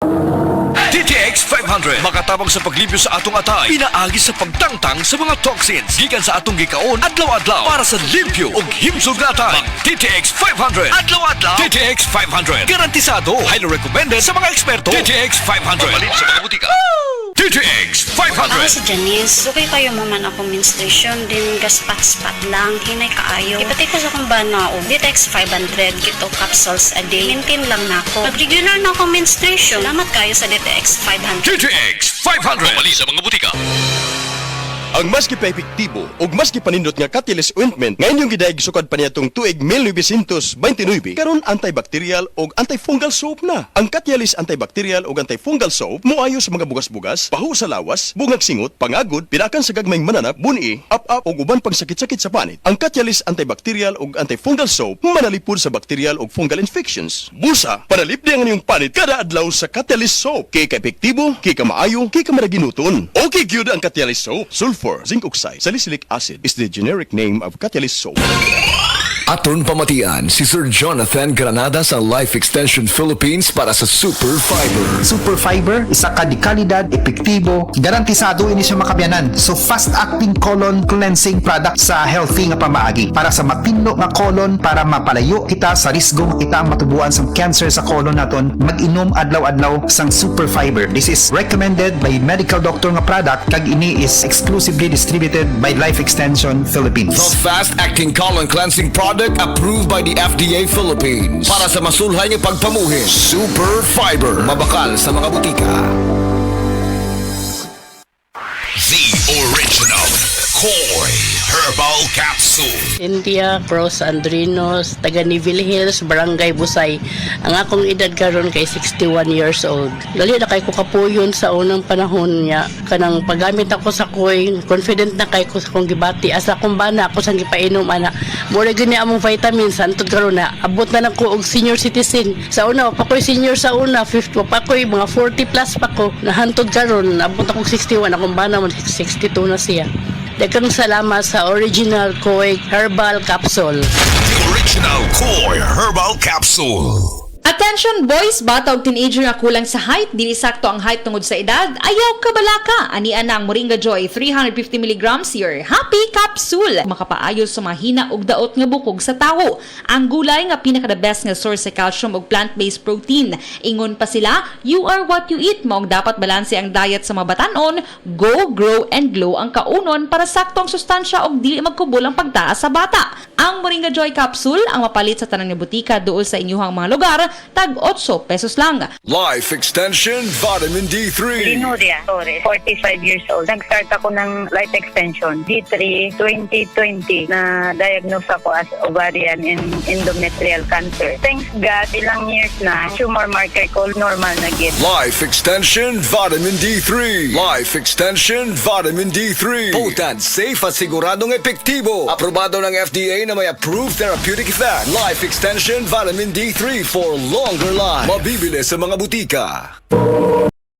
DTX 500 makatabang sa paglibyo sa atong atay, pinaagi sa pagtangtang sa mga toxins gikan sa atong gikaon adlaw-adlaw para sa limpyo ug himsog na atay. DTX 500 adlaw-adlaw. DTX 500 garantisado, highly recommended sa mga eksperto. DTX 500 mabalin sa mga butika. DTX 500. Ako si Janice, okay kayo maman ako menstruation, din gaspat-spat lang, hinay kaayo. Ipatay ko sa kong bana o DTX 500, gito capsules a day. Maintain lang na ako. Pag-regular na ako menstruation, salamat kayo sa DTX 500. DTX 500 mabalin sa mga butika. Ang maski pa epektibo ug maski panindot nga Catalyst ointment ngayon yung gidayeg sukad pa niyatong tuig 1929 karon antibacterial ug antifungal soap na. Ang Catalyst antibacterial ug antifungal soap moayo sa mga bugas-bugas, pahu sa lawas, bungag singot, pangagod, pinakan sa gagmayng mananap, buni, up-up ug uban pang sakit-sakit sa panit. Ang Catalyst antibacterial ug antifungal soap manalipod sa bacterial ug fungal infections. Busa, panalip di ang inyong panit kada adlaw sa Catalyst soap. Kay ka epektibo, kay ka maayo, kay ka maraginuton. Okay gyud ang Catalyst soap. Sulfur, zinc oxide, salicylic acid is the generic name of Catalyst soap. Aton pamatian si Sir Jonathan Granada sa Life Extension Philippines para sa Super Fiber. Super Fiber, isa ka di kalidad, epektibo, garantisado ini siya makabiyanan. So fast-acting colon cleansing product sa healthy nga pamaagi para sa mapinno nga colon para mapalayo kita sa risgong kita matubuan sa cancer sa colon naton. Mag-inom adlaw-adlaw sang Super Fiber. This is recommended by medical doctor nga product kag ini is exclusively distributed by Life Extension Philippines. The fast-acting colon cleansing product approved by the FDA Philippines para sa masulhay ng pagpamuhin. Super Fiber, mabakal sa mga butika. The original Koi Herbal Capsule. India Cross Andrinos, taga Neville Hills, Barangay Busay. Ang akong edad karon kay 61 years old. Dali na kay ko kapuyon sa unang panahon niya. Kanang paggamit ako sa Koi, confident na kay ko sa kong gibati. Asa akong bana ako sang gipainom ana. Mura gani among vitamins antod karon na abot na nako og senior citizen. Sa una pa ko'y senior sa una, 50 pa ko'y mga 40 plus pa ko. Nahantod karon abot ako 61 akong bana man 62 na siya. Daghang salamat sa original Koi Herbal Capsule. The original Koi Herbal Capsule. Attention boys, bata og teenager nga kulang sa height, dili sakto ang height tungod sa edad, ayaw ka balaka. Anian na ang Moringa Joy 350 mg your happy capsule. Makapaayo sa mahina og daot nga bukog sa tawo. Ang gulay nga pinaka the best nga source sa calcium ug plant-based protein. Ingon pa sila, you are what you eat. Maong dapat balanse ang diet sa mga batanon. Go, grow, and glow ang kaunon para sakto ang sustansya og dili magkubol ang pagtaas sa bata. Ang Moringa Joy capsule ang mapalit sa tanang nga butika duol sa inyuhang mga lugar, tag 8 pesos lang. Life Extension Vitamin D3. Linuria Torres, 45 years old. Nag-start ako ng life extension, D3, 2020, na diagnose ako as ovarian and endometrial cancer. Thanks God, ilang years na, tumor marker ko normal na git. Life Extension Vitamin D3. Life Extension Vitamin D3. Potent, safe at siguradong epektibo. Aprobado ng FDA na may approved therapeutic effect. Life Extension Vitamin D3 for longer life. Mabibili sa mga butika.